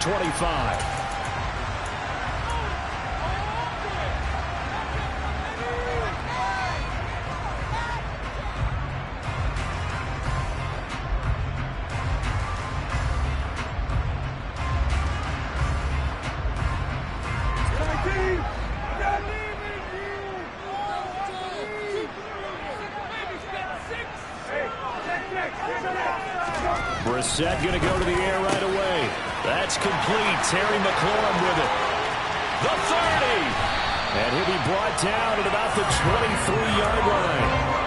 25. Brissett going to go to the air right away. That's complete. Terry McLaurin with it. The 30. And he'll be brought down at about the 23-yard line.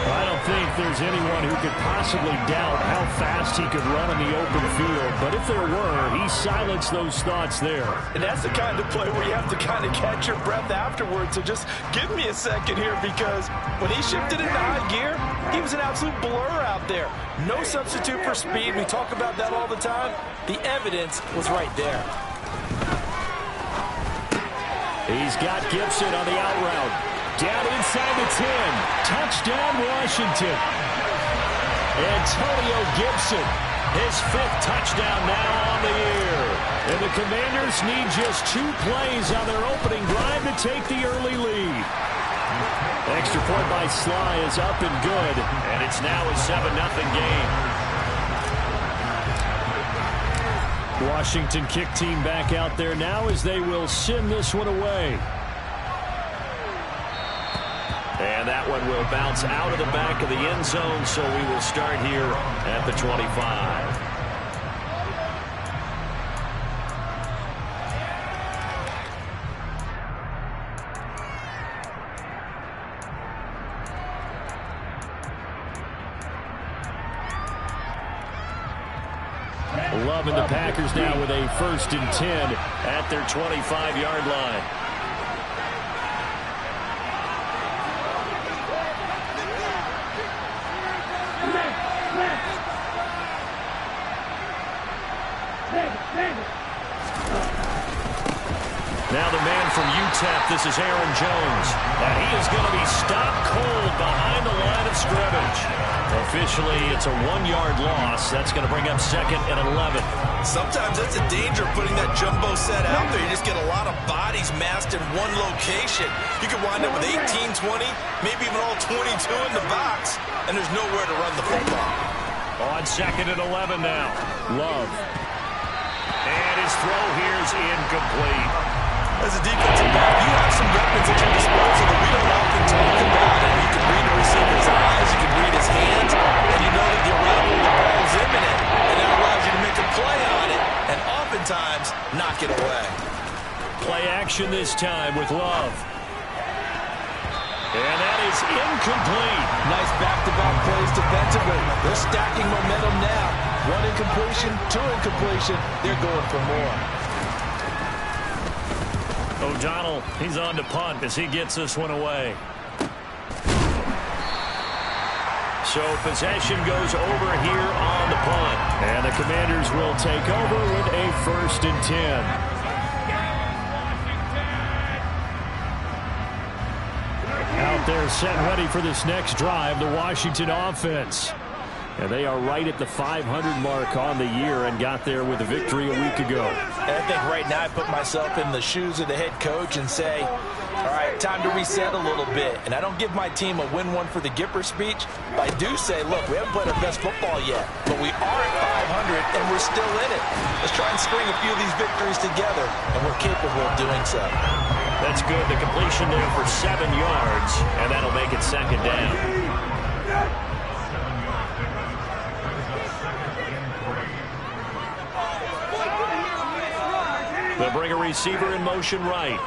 I don't think there's anyone who could possibly doubt how fast he could run in the open field. But if there were, he silenced those thoughts there. And that's the kind of play where you have to kind of catch your breath afterwards. So just give me a second here, because when he shifted into high gear, he was an absolute blur out there. No substitute for speed. We talk about that all the time. The evidence was right there. He's got Gibson on the out route. Down inside the 10. Touchdown, Washington. Antonio Gibson, his 5th touchdown now on the year. And the Commanders need just 2 plays on their opening drive to take the early lead. Extra point by Sly is up and good. And it's now a 7-0 game. Washington kick team back out there now as they will send this one away. And that one will bounce out of the back of the end zone, so we will start here at the 25. Love and the Packers now with a 1st and 10 at their 25-yard line. Now the man from UTEP, this is Aaron Jones. And he is going to be stopped cold behind the line of scrimmage. Officially, it's a 1-yard loss. That's going to bring up 2nd and 11. Sometimes that's a danger of putting that jumbo set out there. You just get a lot of bodies massed in one location. You could wind up with 18, 20, maybe even all 22 in the box, and there's nowhere to run the football. On 2nd and 11 now. Love. And his throw here is incomplete. As a defensive back, you have some weapons at your disposal that we don't often talk about. And you can read the receiver's eyes, you can read his hands, and you know that the arrival of the ball is imminent. And that allows you to make a play on it, and oftentimes knock it away. Play action this time with Love. And that is incomplete. Nice back-to-back plays defensively. They're stacking momentum now. 1 incompletion, 2 incompletion. They're going for more. O'Donnell, he's on to punt as he gets this one away. So possession goes over here on the punt. And the Commanders will take over with a 1st and 10. Out there set ready for this next drive, the Washington offense. And they are right at the 500 mark on the year and got there with a victory a week ago. And I think right now I put myself in the shoes of the head coach and say, all right, time to reset a little bit. And I don't give my team a win one for the Gipper speech, but I do say, look, we haven't played our best football yet, but we are at 500 and we're still in it. Let's try and string a few of these victories together, and we're capable of doing so. That's good. The completion there for 7 yards, and that'll make it 2nd down. They'll bring a receiver in motion right.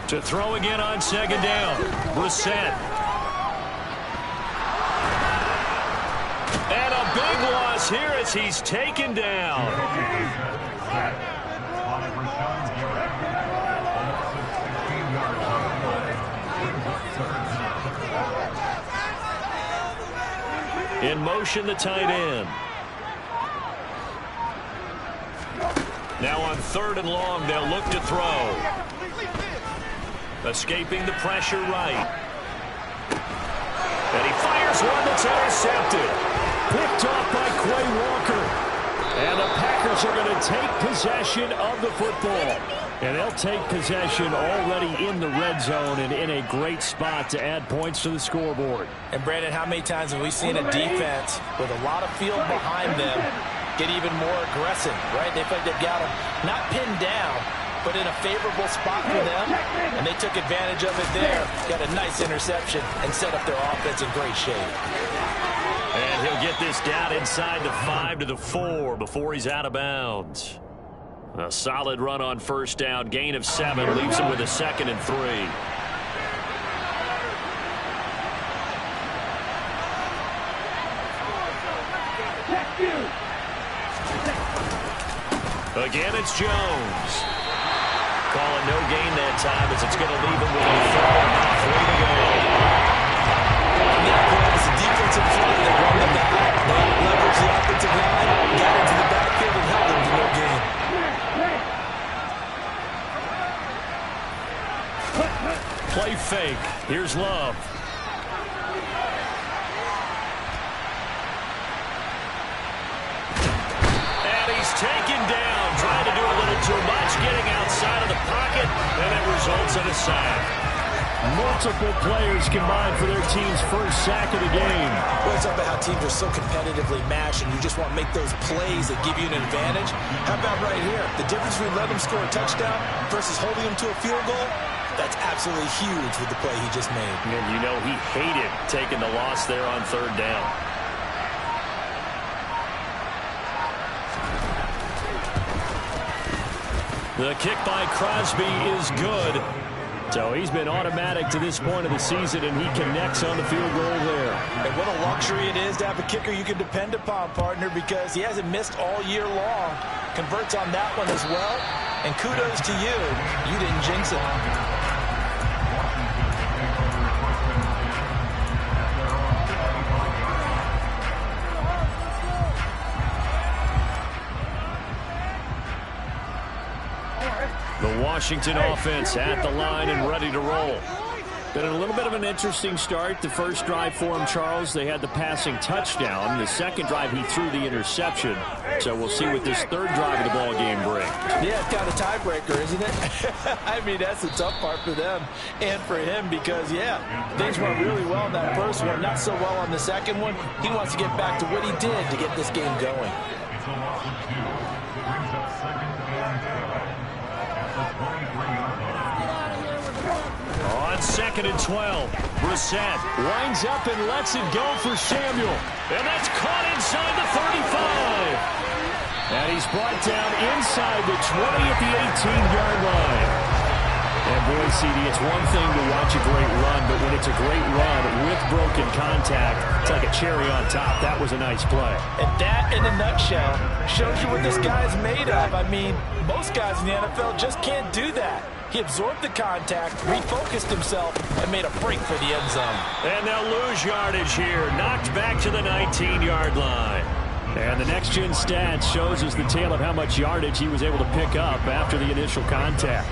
To throw again on 2nd down. Brissett. And a big loss here as he's taken down. In motion, the tight end. Now on 3rd and long, they'll look to throw. Escaping the pressure right. And he fires one that's intercepted. Picked off by Quay Walker. And the Packers are going to take possession of the football. And they'll take possession already in the red zone and in a great spot to add points to the scoreboard. And, Brandon, how many times have we seen a defense with a lot of field behind them get even more aggressive, right? They feel like they've got them not pinned down, but in a favorable spot for them, and they took advantage of it there. Got a nice interception and set up their offense in great shape. And he'll get this down inside the 5 to the 4 before he's out of bounds. A solid run on first down. Gain of 7 leaves him with a 2nd and 3. Again, it's Jones. Calling no gain that time as it's going to leave him with a 3 to go. That play was the defensive front that run the back. They leveraged the offensive line, got into the backfield, and held them to no gain. Play fake. Here's Love. And he's taken down, trying to do a little too much, getting outside of the pocket, and it results in a sack. Multiple players combined for their team's first sack of the game. Well, it's about how teams are so competitively matched, and you just want to make those plays that give you an advantage. How about right here? The difference between letting them score a touchdown versus holding them to a field goal, that's absolutely huge with the play he just made. And you know he hated taking the loss there on 3rd down. The kick by Crosby is good. So he's been automatic to this point of the season, and he connects on the field goal there. And what a luxury it is to have a kicker you can depend upon, partner, because he hasn't missed all year long. Converts on that one as well. And kudos to you. You didn't jinx it. The Washington offense at the line and ready to roll. Been a little bit of an interesting start. The first drive for him, Charles, they had the passing touchdown. The second drive, he threw the interception. So we'll see what this third drive of the ball game brings. Yeah, it's kind of a tiebreaker, isn't it? I mean, that's the tough part for them and for him because, yeah, things went really well in that first one, not so well on the second one. He wants to get back to what he did to get this game going. On 2nd and 12, Brissett winds up and lets it go for Samuel. And that's caught inside the 35. And he's brought down inside the 20 at the 18-yard line. And boy, CD, it's one thing to watch a great run, but when it's a great run with broken contact, it's like a cherry on top. That was a nice play. And that, in a nutshell, shows you what this guy's made of. I mean, most guys in the NFL just can't do that. He absorbed the contact, refocused himself, and made a break for the end zone. And they'll lose yardage here. Knocked back to the 19-yard line. And the next-gen stats shows us the tale of how much yardage he was able to pick up after the initial contact.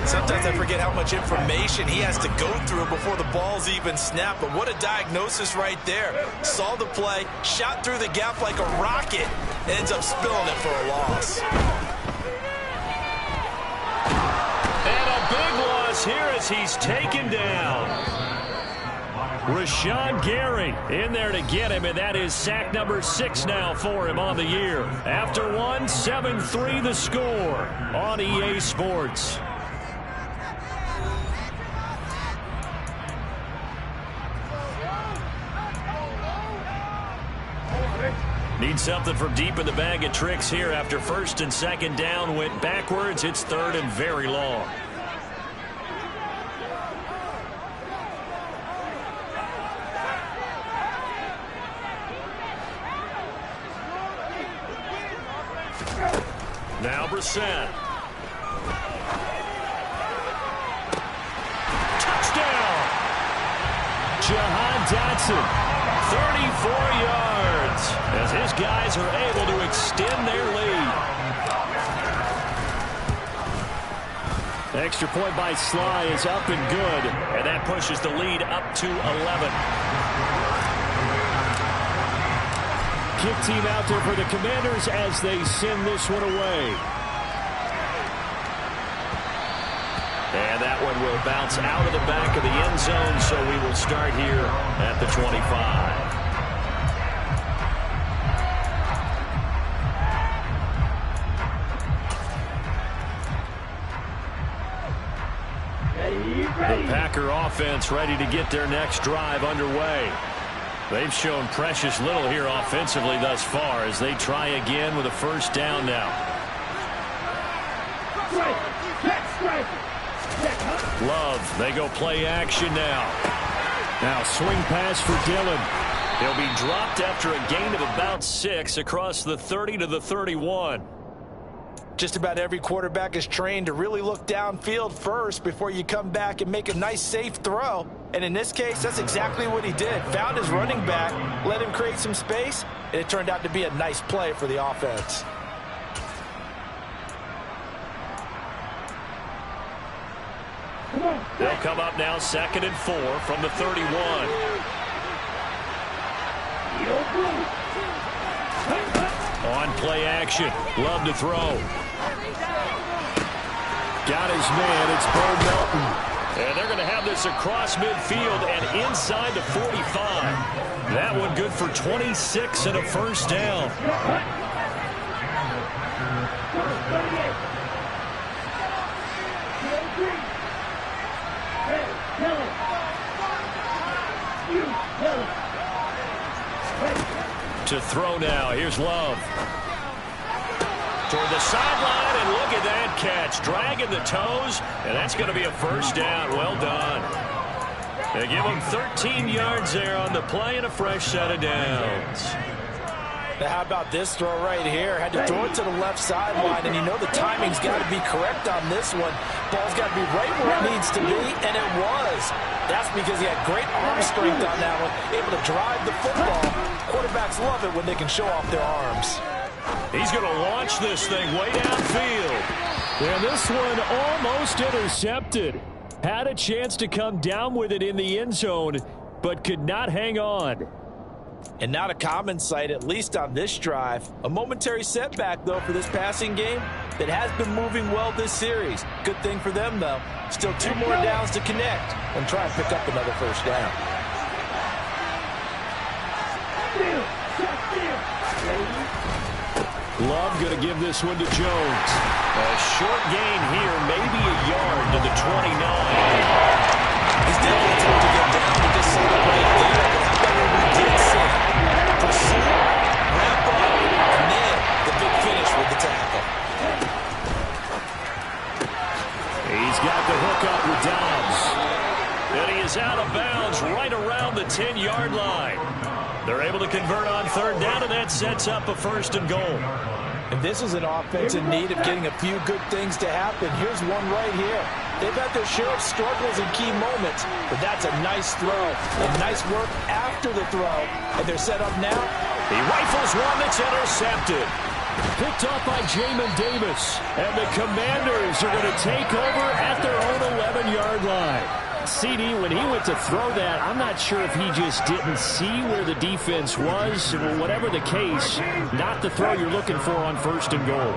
Sometimes I forget how much information he has to go through before the ball's even snapped. But what a diagnosis right there. Saw the play, shot through the gap like a rocket, ends up spilling it for a loss. And a big loss here as he's taken down. Rashawn Gary in there to get him, and that is sack number 6 now for him on the year. After one, 7-3 the score on EA Sports. Need something from deep in the bag of tricks here after 1st and 2nd down went backwards. It's 3rd and very long. Now Brissett. Touchdown! Jahan Dotson. 34 yards as his guys are able to extend their lead. The extra point by Sly is up and good, and that pushes the lead up to 11. kick team out there for the Commanders as they send this one away. And that one will bounce out of the back of the end zone, so we will start here at the 25. The Packer offense ready to get their next drive underway. They've shown precious little here offensively thus far as they try again with a first down now. Love, they go play action now. Now swing pass for Dillon. He'll be dropped after a gain of about 6 across the 30 to the 31. Just about every quarterback is trained to really look downfield first before you come back and make a nice, safe throw. And in this case, that's exactly what he did. Found his running back, let him create some space, and it turned out to be a nice play for the offense. They'll come up now 2nd and 4 from the 31. On play action, Love to throw. Got his man, it's Bo Melton. And they're going to have this across midfield and inside the 45. That one good for 26 and a first down. To throw now, here's Love. Toward the sideline, and look at that catch. Dragging the toes, and that's going to be a first down. Well done. They give him 13 yards there on the play and a fresh set of downs. Now how about this throw right here? Had to throw it to the left sideline, and you know the timing's got to be correct on this one. Ball's got to be right where it needs to be, and it was. That's because he had great arm strength on that one, able to drive the football. Quarterbacks love it when they can show off their arms. He's going to launch this thing way downfield. And this one almost intercepted. Had a chance to come down with it in the end zone, but could not hang on. And not a common sight, at least on this drive. A momentary setback, though, for this passing game that has been moving well this series. Good thing for them, though. Still 2 more downs to connect and try and pick up another first down. Love going to give this one to Jones. A short gain here, maybe a yard to the 29. He's definitely tough to get down with this side right there. But how about what we did say? Pursue, wrap up, and then the big finish with the tackle. He's got the hook up with Dobbs. And he is out of bounds right around the 10-yard line. They're able to convert on 3rd down, and that sets up a 1st and goal. And this is an offense in need of getting a few good things to happen. Here's one right here. They've had their share of struggles in key moments, but that's a nice throw. And nice work after the throw. And they're set up now. He rifles one that's intercepted. Picked off by Jamin Davis. And the Commanders are going to take over at their own 11-yard line. CD, when he went to throw that, I'm not sure if he just didn't see where the defense was. Whatever the case, not the throw you're looking for on 1st and goal.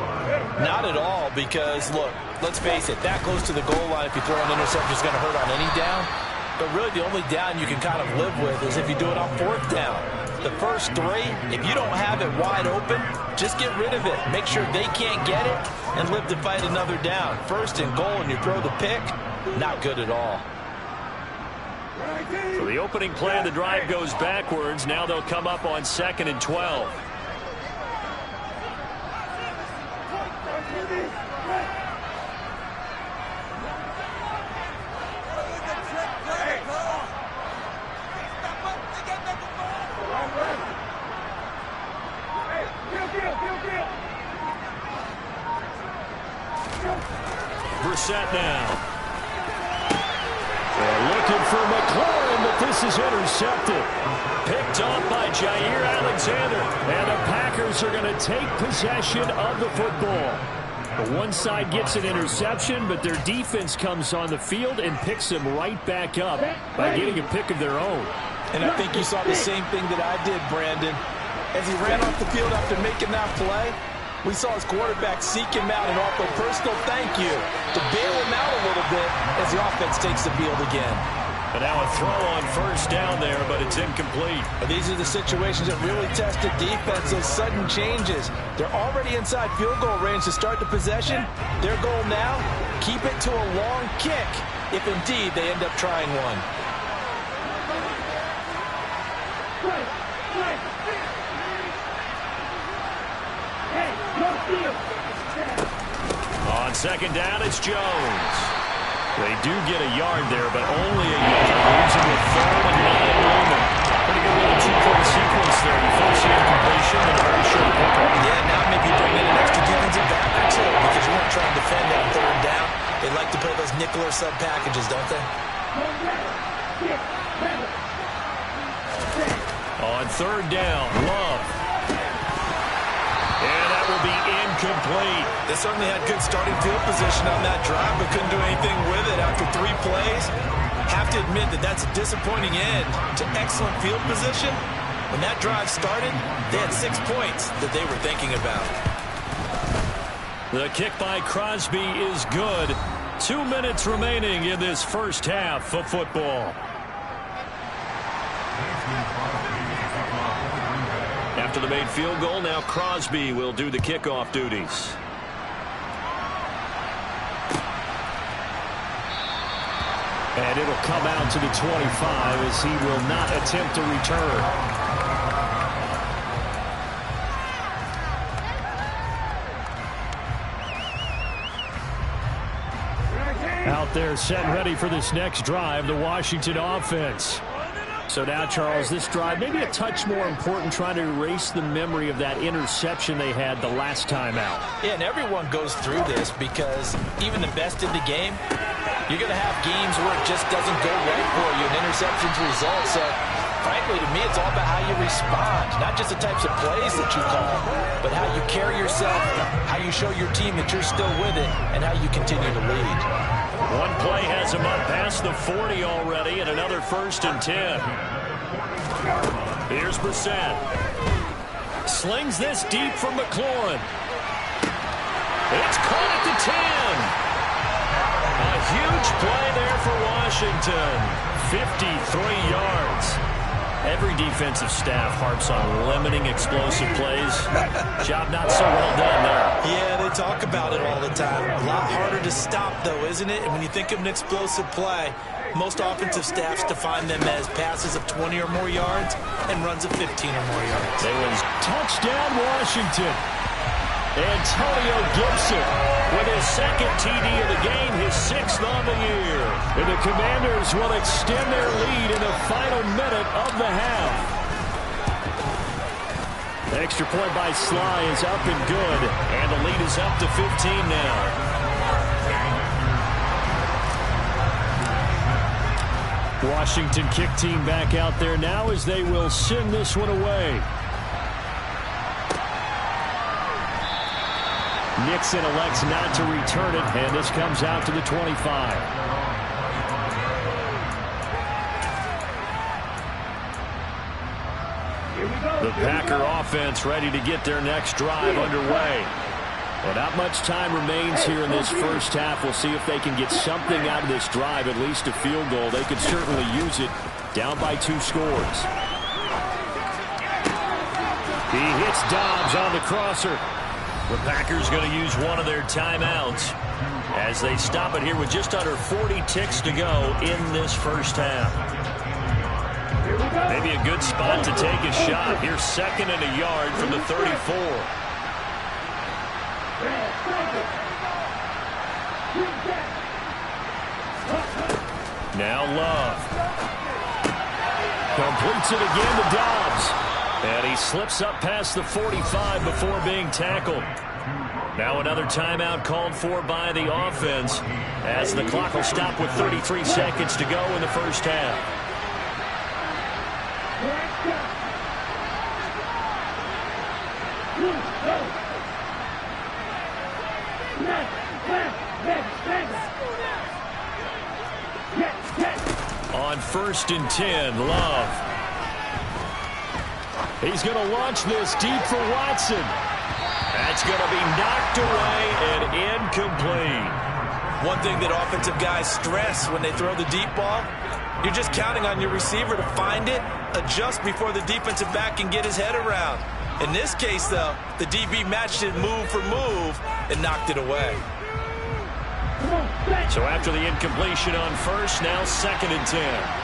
Not at all, because, look, let's face it, that close to the goal line, if you throw an interception, is going to hurt on any down. But really, the only down you can kind of live with is if you do it on 4th down. The first 3, if you don't have it wide open, just get rid of it. Make sure they can't get it and live to fight another down. 1st and goal, and you throw the pick, not good at all. So the opening play of the drive goes backwards. Now they'll come up on 2nd and 12. Brissett now. They're looking for McLaurin, but this is intercepted. Picked off by Jair Alexander. And the Packers are going to take possession of the football. The one side gets an interception, but their defense comes on the field and picks them right back up by getting a pick of their own. And I think you saw the same thing that I did, Brandon. as he ran off the field after making that play. We saw his quarterback seek him out and offer a personal thank you to bail him out a little bit as the offense takes the field again. And now a throw on first down there, but it's incomplete. And these are the situations that really test the defense, those sudden changes. They're already inside field goal range to start the possession. Their goal now, keep it to a long kick, if indeed they end up trying one. On second down, it's Jones. They do get a yard there, but only a yard. Using with 3rd and 9 looming. Pretty good little two-point sequence there. You first see incompletion and a very short pickup. Yeah, now maybe bring in an extra defensive back or two because you weren't trying to defend that 3rd down. They like to play those nickel or sub packages, don't they? On 3rd down, Love. And that will be incomplete. They certainly had good starting field position on that drive, but couldn't do anything with it after 3 plays. Have to admit that that's a disappointing end to excellent field position. When that drive started, they had 6 points that they were thinking about. The kick by Crosby is good. 2 minutes remaining in this first half of football. After the made field goal, now Crosby will do the kickoff duties. And it'll come out to the 25 as he will not attempt to return. Out there set and ready for this next drive, the Washington offense. So now, Charles, this drive maybe a touch more important, trying to erase the memory of that interception they had the last time out. Yeah, and everyone goes through this because even the best in the game, you're going to have games where it just doesn't go right for you, and interceptions result. So, frankly, to me, it's all about how you respond, not just the types of plays that you call, but how you carry yourself, how you show your team that you're still with it, and how you continue to lead. One play has him up past the 40 already, and another 1st and 10. Here's Brissett. Slings this deep from McLaurin. It's caught at the 10. A huge play there for Washington. 53 yards. Every defensive staff harps on limiting explosive plays. Job not so well done there. Yeah, they talk about it all the time. A lot harder to stop, though, isn't it? And when you think of an explosive play, most offensive staffs define them as passes of 20 or more yards and runs of 15 or more yards. They was touchdown Washington. Antonio Gibson with his 2nd TD of the game, his 6th on the year. And the Commanders will extend their lead in the final minute of the half. The extra point by Sly is up and good, and the lead is up to 15 now. Washington kick team back out there now as they will send this one away. Nixon elects not to return it, and this comes out to the 25. The Packer offense ready to get their next drive underway. Well, not much time remains here in this first half. We'll see if they can get something out of this drive, at least a field goal. They could certainly use it, down by 2 scores. He hits Dobbs on the crosser. The Packers going to use one of their timeouts as they stop it here with just under 40 ticks to go in this first half. Maybe a good spot to take a shot. Here's 2nd and a yard from the 34. Now Love. Completes it again to Dobbs. And he slips up past the 45 before being tackled. Now another timeout called for by the offense as the clock will stop with 33 seconds to go in the first half. On 1st and 10, Love. He's going to launch this deep for Watson. That's going to be knocked away and incomplete. One thing that offensive guys stress when they throw the deep ball, you're just counting on your receiver to find it, adjust before the defensive back can get his head around. In this case, though, the DB matched it move for move and knocked it away. So after the incompletion on first, now 2nd and 10.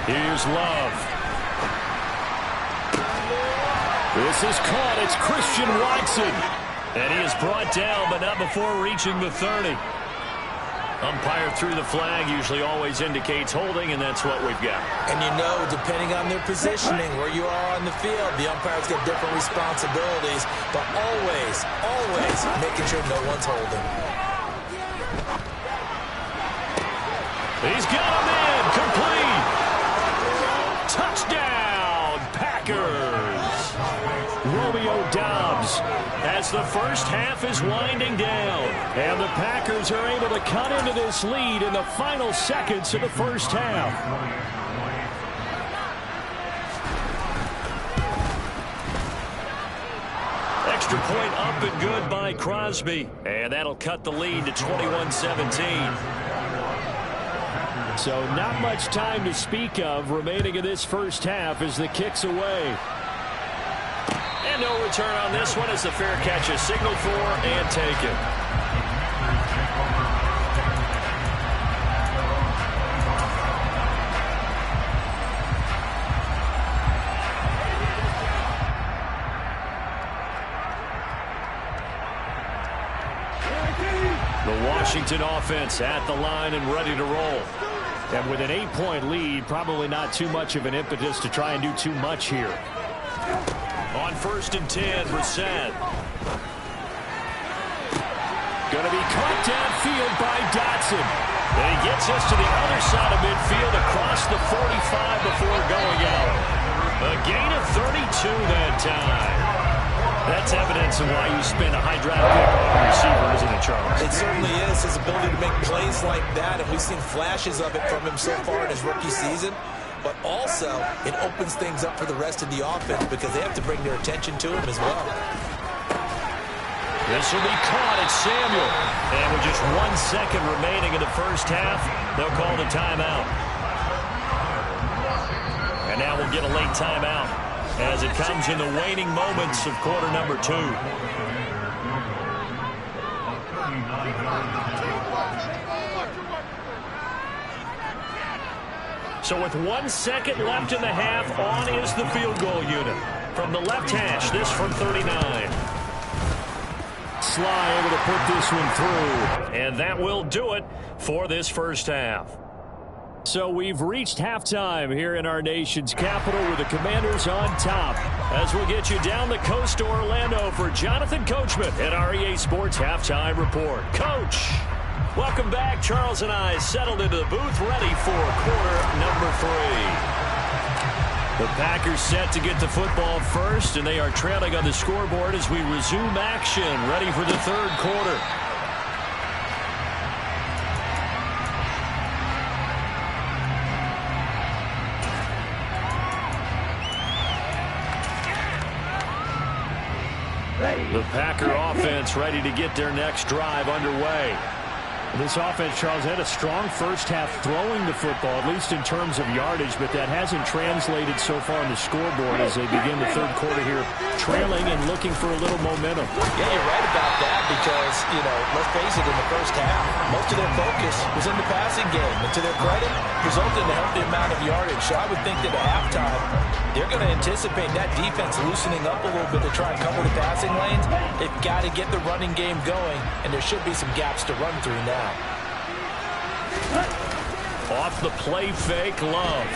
Here's Love. This is caught. It's Christian Watson. And he is brought down, but not before reaching the 30. Umpire threw the flag, usually always indicates holding, and that's what we've got. And you know, depending on their positioning, where you are on the field, the umpires get different responsibilities, but always making sure no one's holding. He's got him in. Complete. Touchdown, Packers. Romeo Doubs as the first half is winding down. And the Packers are able to cut into this lead in the final seconds of the first half. Extra point up and good by Crosby. And that'll cut the lead to 21-17. So not much time to speak of remaining in this first half as the kick's away. And no return on this one as the fair catch is signaled for and taken. The Washington offense at the line and ready to roll. And with an 8-point lead, probably not too much of an impetus to try and do too much here. On 1st and 10, Brissett. Going to be caught downfield by Dotson. And he gets us to the other side of midfield across the 45 before going out. A gain of 32 that time. That's evidence of why you spend a high draft pick on a receiver, isn't it, Charles? It certainly is. His ability to make plays like that, and we've seen flashes of it from him so far in his rookie season. But also, it opens things up for the rest of the offense because they have to bring their attention to him as well. This will be caught. It's Samuel. And with just 1 second remaining in the first half, they'll call the timeout. And now we'll get a late timeout as it comes in the waning moments of quarter number 2. So with 1 second left in the half, on is the field goal unit. From the left hash, this from 39. Sly able to put this one through. And that will do it for this first half. So we've reached halftime here in our nation's capital with the Commanders on top. As we'll get you down the coast to Orlando for Jonathan Coachman at our EA Sports Halftime Report. Coach, welcome back. Charles and I settled into the booth ready for quarter number 3. The Packers set to get the football first, and they are trailing on the scoreboard as we resume action, ready for the third quarter. The Packer offense ready to get their next drive underway. This offense, Charles, had a strong first half throwing the football, at least in terms of yardage, but that hasn't translated so far on the scoreboard as they begin the third quarter here, trailing and looking for a little momentum. Yeah, you're right about that because, let's face it, in the first half, most of their focus was in the passing game. And to their credit, resulted in a healthy amount of yardage. So I would think that at halftime, they're going to anticipate that defense loosening up a little bit to try and cover the passing lanes. They've got to get the running game going, and there should be some gaps to run through now. Off the play fake, Love.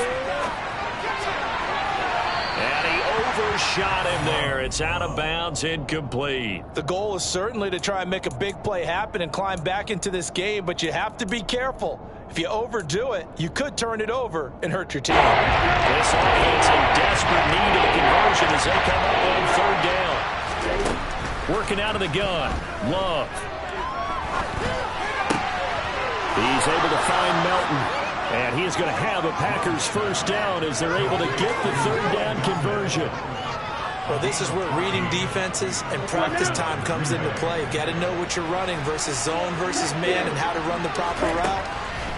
And he overshot him there. It's out of bounds, incomplete. The goal is certainly to try and make a big play happen and climb back into this game, but you have to be careful. If you overdo it, you could turn it over and hurt your team. This offense in desperate need of a conversion as they come up on third down. Working out of the gun, Love. He's able to find Melton. And he is going to have a Packers first down as they're able to get the third down conversion. Well, this is where reading defenses and practice time comes into play. You've got to know what you're running versus zone versus man and how to run the proper route.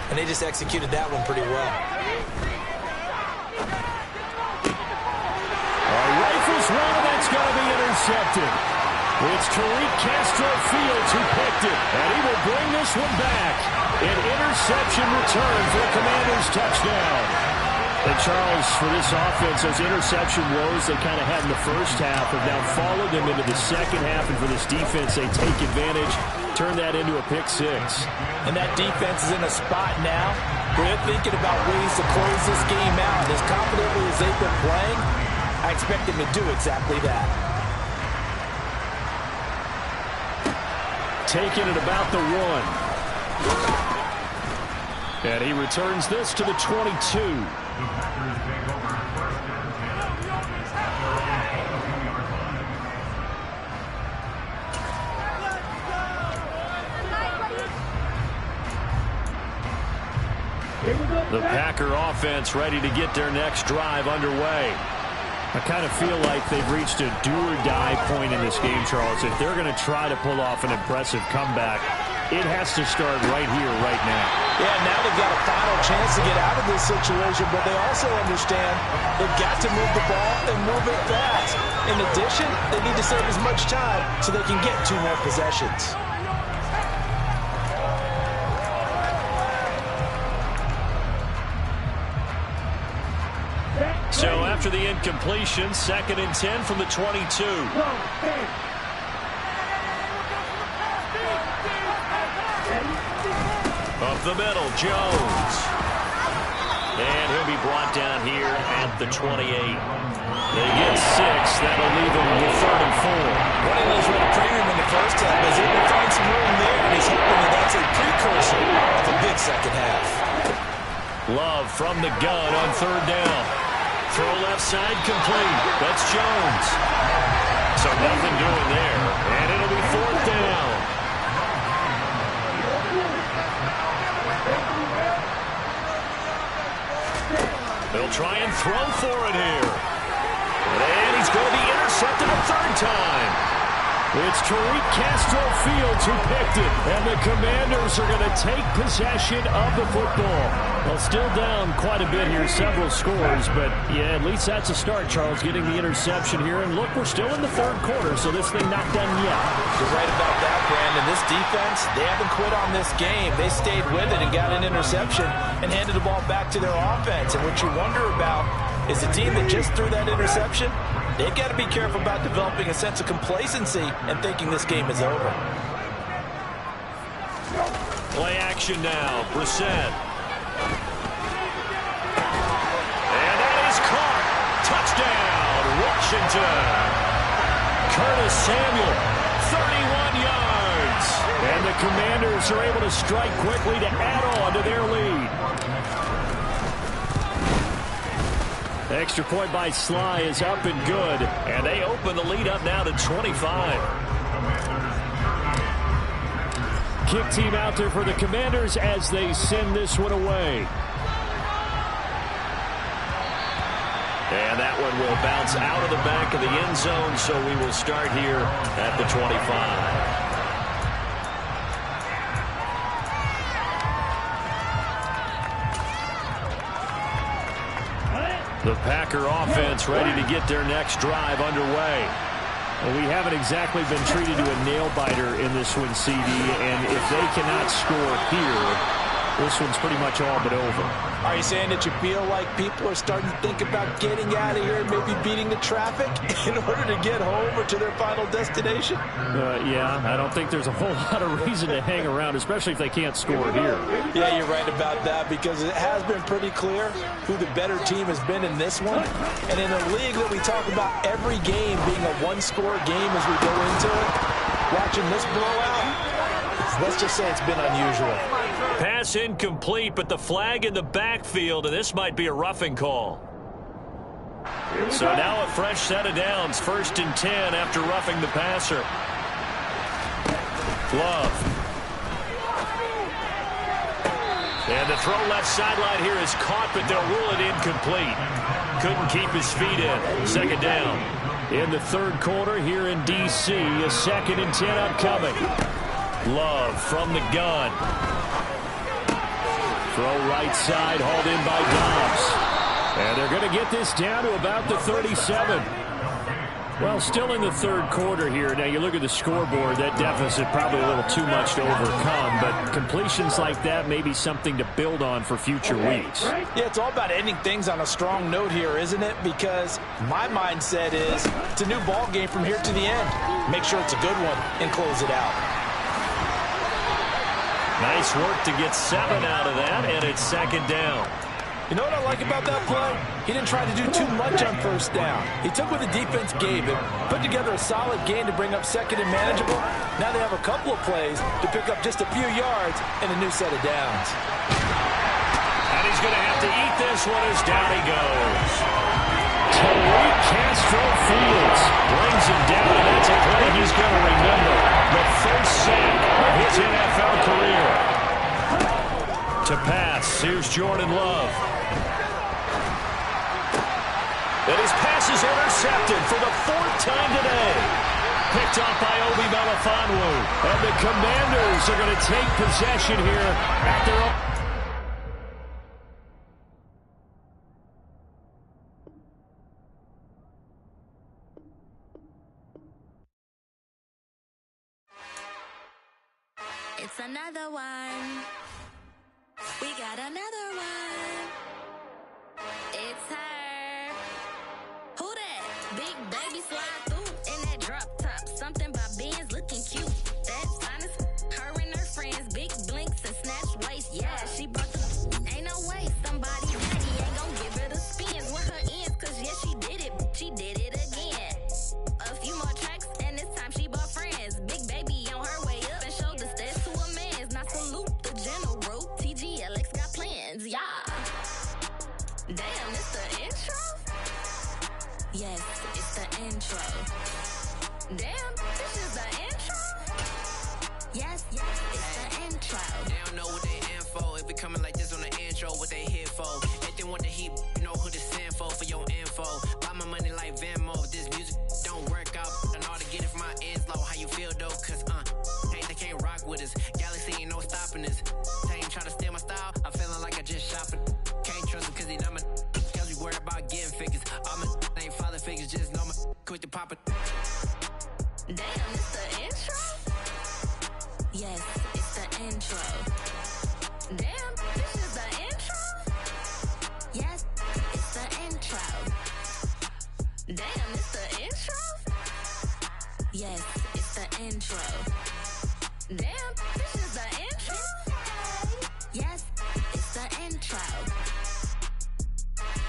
And they just executed that one pretty well. Rifles one, and that's going to be intercepted. It's Tariq Castro-Fields who picked it, and he will bring this one back. An interception return for a Commanders touchdown. And Charles, for this offense, those interception woes they kind of had in the first half have now followed them into the second half, and for this defense, they take advantage, turn that into a pick six. And that defense is in a spot now where they're thinking about ways to close this game out. As confidently as they've been playing, I expect them to do exactly that. Taking it about the 1. And he returns this to the 22. The Packer offense ready to get their next drive underway. I kind of feel like they've reached a do-or-die point in this game, Charles. If they're going to try to pull off an impressive comeback, it has to start right here, right now. Yeah, now they've got a final chance to get out of this situation, but they also understand they've got to move the ball and move it fast. In addition, they need to save as much time so they can get 2 more possessions. So after the incompletion, 2nd and 10 from the 22. Up the middle, Jones. And he'll be brought down here at the 28. They get 6. That'll leave them with 3rd and 4. Running those with a premium in the first half is able to find some room there, and he's hoping that that's a precursor of a big second half. Love from the gun on 3rd down. Throw left side complete. That's Jones. So nothing doing there. And it'll be 4th down. They'll try and throw for it here. And he's going to be intercepted a 3rd time. It's Tariq Castro-Fields who picked it. And the Commanders are going to take possession of the football. Well, still down quite a bit here, several scores, but yeah, at least that's a start, Charles, getting the interception here. And look, we're still in the 3rd quarter, so this thing not done yet. You're right about that, Brandon. This defense, they haven't quit on this game. They stayed with it and got an interception and handed the ball back to their offense. And what you wonder about is the team that just threw that interception, they've got to be careful about developing a sense of complacency and thinking this game is over. Play action now, Brissett. And that is caught. Touchdown, Washington. Curtis Samuel, 31 yards. And the Commanders are able to strike quickly to add on to their lead. Extra point by Sly is up and good. And they open the lead up now to 25. Kick team out there for the Commanders as they send this one away. And that one will bounce out of the back of the end zone, so we will start here at the 25. The Packer offense ready to get their next drive underway. Well, we haven't exactly been treated to a nail-biter in this one, CD, and if they cannot score here, this one's pretty much all but over. Are you saying that you feel like people are starting to think about getting out of here and maybe beating the traffic in order to get home or to their final destination? Yeah, I don't think there's a whole lot of reason to hang around, especially if they can't score here. Yeah, you're right about that, because it has been pretty clear who the better team has been in this one. And in a league that we talk about every game being a one-score game as we go into it, watching this blowout, let's just say it's been unusual. Pass incomplete, but the flag in the backfield, and this might be a roughing call. So now a fresh set of downs, 1st and 10 after roughing the passer. Love. And the throw left sideline here is caught, but they'll rule it incomplete. Couldn't keep his feet in. Second down. In the third quarter here in D.C., a 2nd and 10 upcoming. Love from the gun. Throw right side, hauled in by Dobbs. And they're going to get this down to about the 37. Well, still in the third quarter here. Now, you look at the scoreboard, that deficit probably a little too much to overcome, but completions like that may be something to build on for future weeks. Yeah, it's all about ending things on a strong note here, isn't it? Because my mindset is it's a new ball game from here to the end. Make sure it's a good one and close it out. Nice work to get 7 out of that, and it's second down. You know what I like about that play? He didn't try to do too much on first down. He took what the defense gave him, put together a solid gain to bring up 2nd and manageable. Now they have a couple of plays to pick up just a few yards and a new set of downs. And he's going to have to eat this one as down he goes. Tariq Castro-Fields brings him down, and that's a play he's going to remember. The first sack of his NFL career. To pass, here's Jordan Love. And his pass is intercepted for the 4th time today. Picked off by Obi Melifonwu. And the Commanders are going to take possession here at their own. It's another one. We got another one. It's her. Who that? Big baby slide through in that drop top. Something by Benz looking cute. That's honest. Her and her friends, big blinks and snatch waist. Yeah, she brought the. Ain't no way somebody daddy ain't gon' give her the spins with her ends. Cause yeah, she did it. She did it again. A few more tracks and this time she bought friends. Big baby on her way up and showed the steps to a man's. Now salute the general. TGLX got plans, yeah. Damn, it's the intro? Yes, it's the intro. Damn, this is the intro? Yes, it's the intro. They don't know what they in for. If it coming like this on the intro, what they here for. If they want the heat, you know who to send for your info. Buy my money like Venmo. If this music don't work out, and all to get it from my ends low. How you feel though? Cause hey, they can't rock with us. Galaxy ain't no stopping us. They ain't try to steal my style. I'm feeling like I just shop it. Can't trust him cause he dumb it. Cause we worried about getting figures. All my ain't father figures, just know my quick to pop it. Damn, it's the intro? Yes, it's the intro. Damn, this is the intro? Yes, it's the intro. Damn, it's the intro? Yes, it's the intro. Damn, this is the intro?